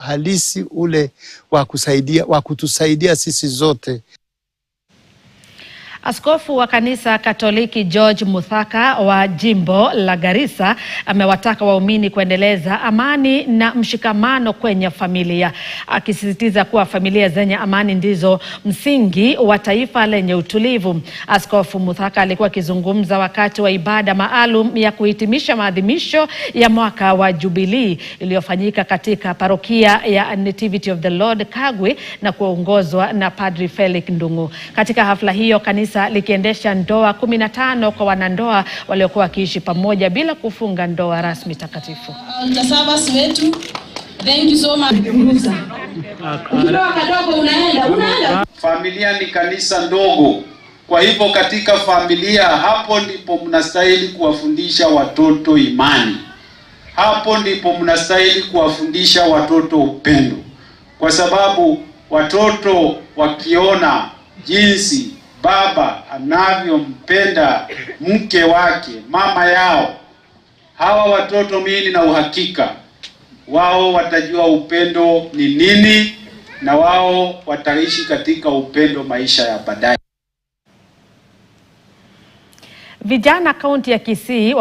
halisi ule wa kutusaidia sisi zote. Askofu wa kanisa Katoliki George Muthaka wa jimbo la Garissa amewataka waumini kuendeleza amani na mshikamano kwenye familia, akisisitiza kuwa familia zenye amani ndizo msingi wa taifa lenye utulivu. Askofu Muthaka alikuwa akizungumza wakati wa ibada maalum ya kuhitimisha maadhimisho ya mwaka wa Jubilee iliyofanyika katika parokia ya Nativity of the Lord Kagwe na kuongozwa na Padri Felix Ndungu. Katika hafla hiyo kanisa likiendesha ndoa 15 kwa wanandoa waliokuwa wakiishi pamoja bila kufunga ndoa rasmi takatifu. Wetu, thank you so much. Familia ni kanisa ndogo. Kwa hivyo katika familia hapo ndipo mnastahili kuwafundisha watoto imani. Hapo ndipo mnastahili kuwafundisha watoto upendo. Kwa sababu watoto wakiona jinsi baba anavyompenda mke wake, mama yao, hawa watoto mimi na uhakika wao watajua upendo ni nini, na wao wataishi katika upendo maisha ya baadaye. Vijana kaunti ya Kisii